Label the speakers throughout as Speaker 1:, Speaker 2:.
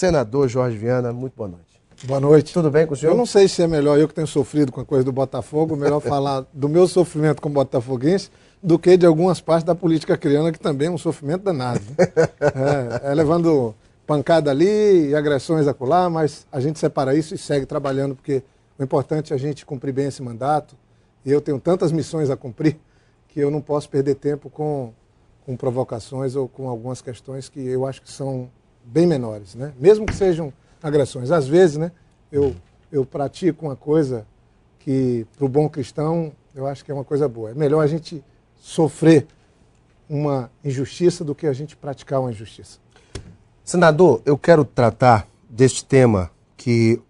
Speaker 1: Senador Jorge Viana, muito boa noite.
Speaker 2: Boa noite.
Speaker 1: Tudo bem com o senhor?
Speaker 2: Eu não sei se é melhor eu que tenho sofrido com a coisa do Botafogo, melhor falar do meu sofrimento como botafoguense do que de algumas partes da política criana, que também é um sofrimento danado. Levando pancada ali e agressões acolá, mas a gente separa isso e segue trabalhando, porque o importante é a gente cumprir bem esse mandato. E eu tenho tantas missões a cumprir que eu não posso perder tempo com provocações ou com algumas questões que eu acho que são bem menores, né? Mesmo que sejam agressões. Às vezes, né, eu pratico uma coisa que, para o bom cristão, eu acho que é uma coisa boa. É melhor a gente sofrer uma injustiça do que a gente praticar uma injustiça.
Speaker 1: Senador, eu quero tratar deste tema que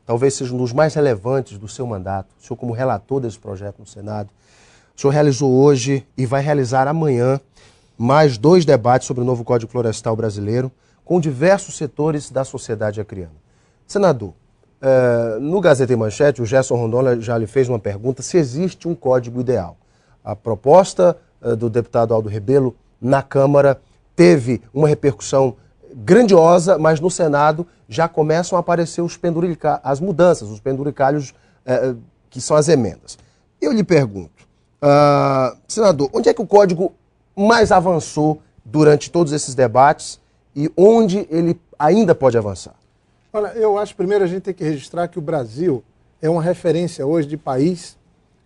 Speaker 1: talvez seja um dos mais relevantes do seu mandato. O senhor, como relator desse projeto no Senado, o senhor realizou hoje e vai realizar amanhã mais 2 debates sobre o novo Código Florestal brasileiro com diversos setores da sociedade acriana. Senador, no Gazeta e Manchete, o Gerson Rondon já lhe fez uma pergunta se existe um código ideal. A proposta do deputado Aldo Rebelo na Câmara teve uma repercussão grandiosa, mas no Senado já começam a aparecer as mudanças, os penduricalhos que são as emendas. Eu lhe pergunto, senador, onde é que o código mais avançou durante todos esses debates e onde ele ainda pode avançar?
Speaker 2: Olha, eu acho primeiro a gente tem que registrar que o Brasil é uma referência hoje de país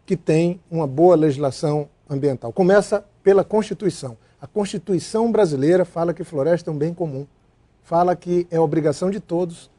Speaker 2: que tem uma boa legislação ambiental. Começa pela Constituição. A Constituição brasileira fala que floresta é um bem comum. Fala que é obrigação de todos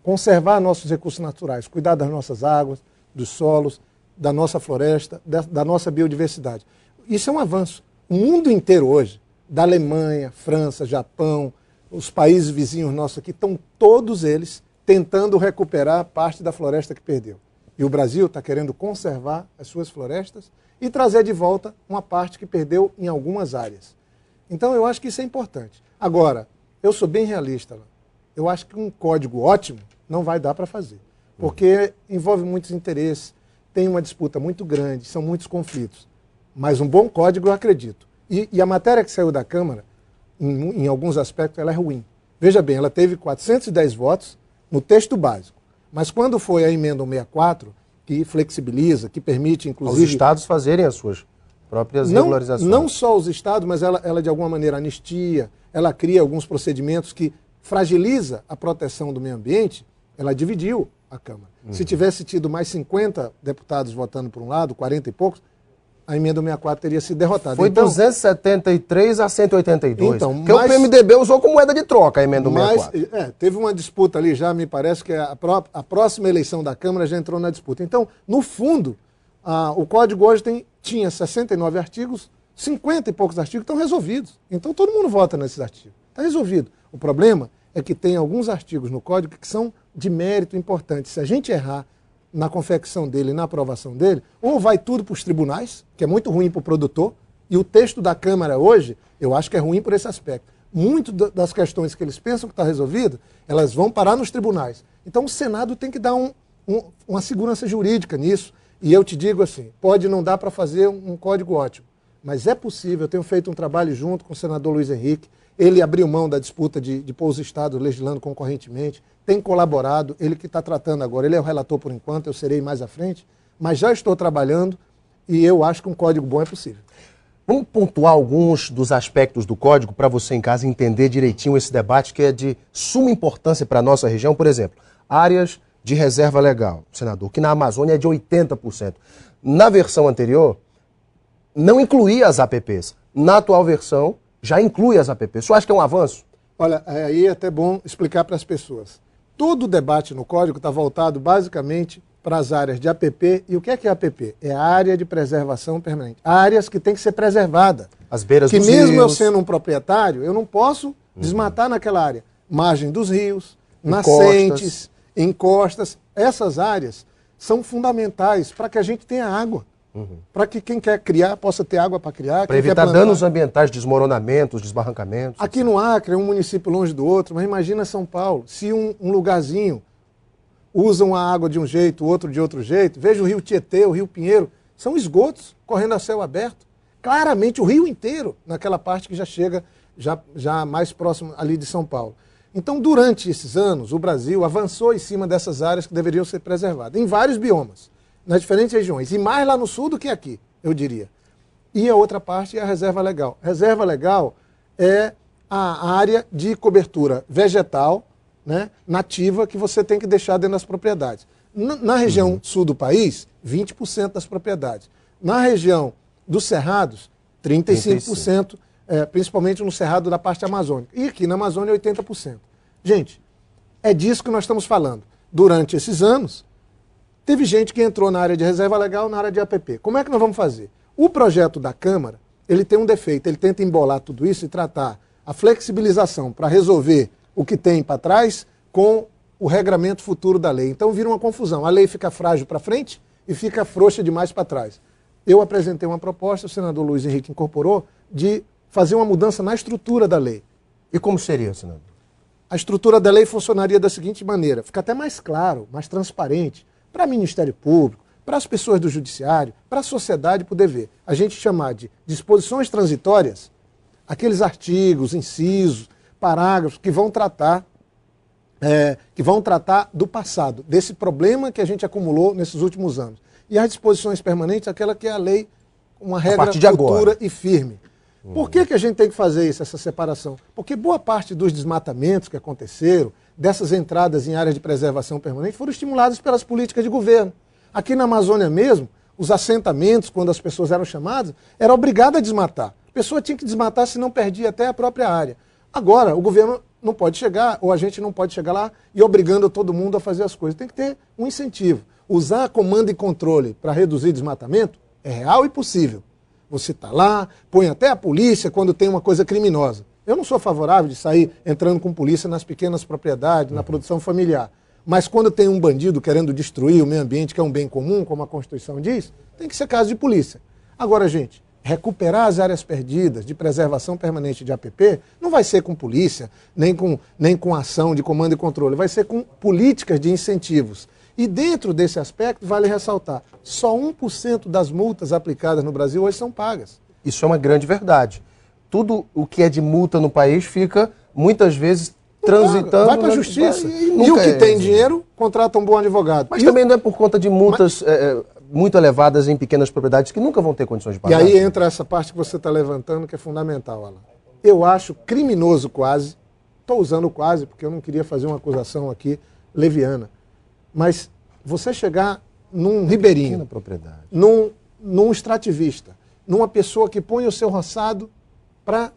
Speaker 2: conservar nossos recursos naturais, cuidar das nossas águas, dos solos, da nossa floresta, da nossa biodiversidade. Isso é um avanço. O mundo inteiro hoje, da Alemanha, França, Japão, os países vizinhos nossos aqui, estão todos eles tentando recuperar parte da floresta que perdeu. E o Brasil está querendo conservar as suas florestas e trazer de volta uma parte que perdeu em algumas áreas. Então eu acho que isso é importante. Agora, eu sou bem realista. Eu acho que um código ótimo não vai dar para fazer. Porque envolve muitos interesses, tem uma disputa muito grande, são muitos conflitos. Mas um bom código eu acredito. E a matéria que saiu da Câmara, em alguns aspectos, ela é ruim. Veja bem, ela teve 410 votos no texto básico. Mas quando foi a emenda 164, que flexibiliza, que permite, inclusive...
Speaker 1: Os estados fazerem as suas próprias regularizações.
Speaker 2: Não só os estados, mas ela de alguma maneira anistia, ela cria alguns procedimentos que fragiliza a proteção do meio ambiente, ela dividiu a Câmara. Se tivesse tido mais 50 deputados votando por um lado, 40 e poucos, a emenda 64 teria sido derrotada.
Speaker 1: Foi
Speaker 2: então,
Speaker 1: 273 a 182.
Speaker 2: Então,
Speaker 1: porque o PMDB usou como moeda de troca a emenda 64.
Speaker 2: Teve uma disputa ali já, me parece que a próxima eleição da Câmara já entrou na disputa. Então, no fundo, o Código hoje tinha 69 artigos, 50 e poucos artigos estão resolvidos. Então todo mundo vota nesses artigos. Está resolvido. O problema é que tem alguns artigos no Código que são de mérito importante. Se a gente errar na confecção dele, na aprovação dele, ou vai tudo para os tribunais, que é muito ruim para o produtor, e o texto da Câmara hoje, eu acho que é ruim por esse aspecto. Muito das questões que eles pensam que está resolvido, elas vão parar nos tribunais. Então o Senado tem que dar uma segurança jurídica nisso. E eu te digo assim, pode não dar para fazer um código ótimo, mas é possível. Eu tenho feito um trabalho junto com o senador Luiz Henrique, ele abriu mão da disputa de pôr os estados legislando concorrentemente, tem colaborado, ele que está tratando agora, ele é o relator por enquanto, eu serei mais à frente, mas já estou trabalhando e eu acho que um código bom é possível.
Speaker 1: Vamos pontuar alguns dos aspectos do código para você em casa entender direitinho esse debate que é de suma importância para a nossa região. Por exemplo, áreas de reserva legal, senador, que na Amazônia é de 80%. Na versão anterior, não incluía as APPs. Na atual versão, já inclui as APPs. Você acha que é um avanço?
Speaker 2: Olha, aí é até bom explicar para as pessoas. Todo o debate no Código está voltado basicamente para as áreas de APP. E o que é APP? É a área de preservação permanente. Áreas que tem que ser preservada.
Speaker 1: As beiras dos rios.
Speaker 2: Que mesmo eu sendo um proprietário, eu não posso desmatar naquela área. Margem dos rios, nascentes, encostas. Essas áreas são fundamentais para que a gente tenha água. Para que quem quer criar possa ter água para criar.
Speaker 1: Para evitar danos ambientais, desmoronamentos, desbarrancamentos.
Speaker 2: Aqui no Acre é um município longe do outro, mas imagina São Paulo. Se um lugarzinho usam a água de um jeito, o outro de outro jeito, veja o Rio Tietê, o Rio Pinheiro, são esgotos correndo a céu aberto. Claramente o rio inteiro, naquela parte que já chega já mais próximo ali de São Paulo. Então, durante esses anos, o Brasil avançou em cima dessas áreas que deveriam ser preservadas, em vários biomas, nas diferentes regiões, e mais lá no sul do que aqui, eu diria. E a outra parte é a reserva legal. Reserva legal é a área de cobertura vegetal, né, nativa, que você tem que deixar dentro das propriedades. Na região sul do país, 20% das propriedades. Na região dos cerrados, 35%, principalmente no cerrado da parte amazônica. E aqui na Amazônia, 80%. Gente, é disso que nós estamos falando. Durante esses anos, teve gente que entrou na área de reserva legal, na área de APP. Como é que nós vamos fazer? O projeto da Câmara, ele tem um defeito, ele tenta embolar tudo isso e tratar a flexibilização para resolver o que tem para trás com o regramento futuro da lei. Então vira uma confusão. A lei fica frágil para frente e fica frouxa demais para trás. Eu apresentei uma proposta, o senador Luiz Henrique incorporou, de fazer uma mudança na estrutura da lei.
Speaker 1: E como seria, senador?
Speaker 2: A estrutura da lei funcionaria da seguinte maneira, fica até mais claro, mais transparente, para o Ministério Público, para as pessoas do Judiciário, para a sociedade poder ver. A gente chamar de disposições transitórias, aqueles artigos, incisos, parágrafos que vão tratar do passado, desse problema que a gente acumulou nesses últimos anos. E as disposições permanentes, aquela que é a lei, uma regra futura e firme. Por que a gente tem que fazer isso, essa separação? Porque boa parte dos desmatamentos que aconteceram, dessas entradas em áreas de preservação permanente, foram estimulados pelas políticas de governo. Aqui na Amazônia mesmo, os assentamentos, quando as pessoas eram chamadas, era obrigada a desmatar. A pessoa tinha que desmatar, senão perdia até a própria área. Agora, o governo não pode chegar, ou a gente não pode chegar lá e obrigando todo mundo a fazer as coisas. Tem que ter um incentivo. Usar comando e controle para reduzir desmatamento é real e possível. Você está lá, põe até a polícia quando tem uma coisa criminosa. Eu não sou favorável de sair entrando com polícia nas pequenas propriedades, na produção familiar. Mas quando tem um bandido querendo destruir o meio ambiente, que é um bem comum, como a Constituição diz, tem que ser caso de polícia. Agora, gente, recuperar as áreas perdidas de preservação permanente de APP não vai ser com polícia, nem com ação de comando e controle, vai ser com políticas de incentivos. E dentro desse aspecto, vale ressaltar, só 1% das multas aplicadas no Brasil hoje são pagas.
Speaker 1: Isso é uma grande verdade. Tudo o que é de multa no país fica, muitas vezes, transitando...
Speaker 2: Vai para a justiça. E o que tem dinheiro, contrata um bom advogado.
Speaker 1: Mas também não é por conta de multas muito elevadas em pequenas propriedades que nunca vão ter condições de pagar.
Speaker 2: E aí entra essa parte que você está levantando, que é fundamental, Alan. Eu acho criminoso quase, estou usando quase, porque eu não queria fazer uma acusação aqui leviana, mas você chegar num ribeirinho, num extrativista, numa pessoa que põe o seu roçado para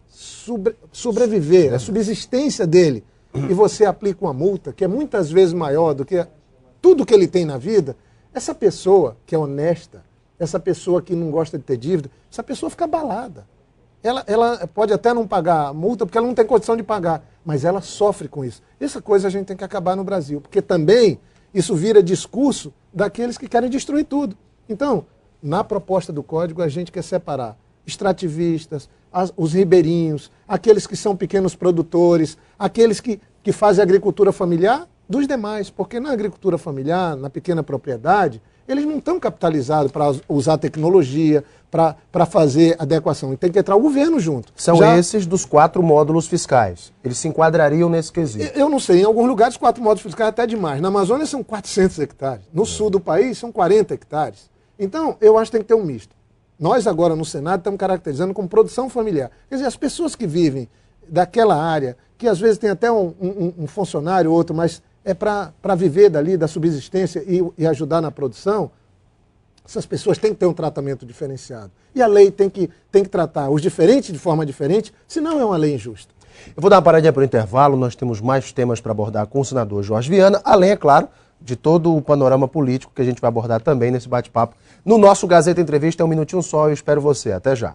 Speaker 2: sobreviver, a subsistência dele, e você aplica uma multa que é muitas vezes maior do que tudo que ele tem na vida, essa pessoa que é honesta, essa pessoa que não gosta de ter dívida, essa pessoa fica abalada. Ela pode até não pagar a multa porque ela não tem condição de pagar, mas ela sofre com isso. Essa coisa a gente tem que acabar no Brasil, porque também isso vira discurso daqueles que querem destruir tudo. Então, na proposta do Código, a gente quer separar extrativistas, os ribeirinhos, aqueles que são pequenos produtores, aqueles que fazem agricultura familiar, dos demais. Porque na agricultura familiar, na pequena propriedade, eles não estão capitalizados para usar tecnologia, para fazer adequação. E tem que entrar o governo junto.
Speaker 1: São esses dos 4 módulos fiscais. Eles se enquadrariam nesse quesito.
Speaker 2: Eu não sei, em alguns lugares 4 módulos fiscais é até demais. Na Amazônia são 400 hectares. No sul do país são 40 hectares. Então, eu acho que tem que ter um misto. Nós agora no Senado estamos caracterizando como produção familiar. Quer dizer, as pessoas que vivem daquela área, que às vezes tem até um funcionário ou outro, mas é para viver dali, da subsistência e ajudar na produção, essas pessoas têm que ter um tratamento diferenciado. E a lei tem que tratar os diferentes de forma diferente, senão é uma lei injusta.
Speaker 1: Eu vou dar uma paradinha para o intervalo, nós temos mais temas para abordar com o senador Jorge Viana, além, é claro, de todo o panorama político que a gente vai abordar também nesse bate-papo. No nosso Gazeta Entrevista é um minutinho só, eu espero você. Até já.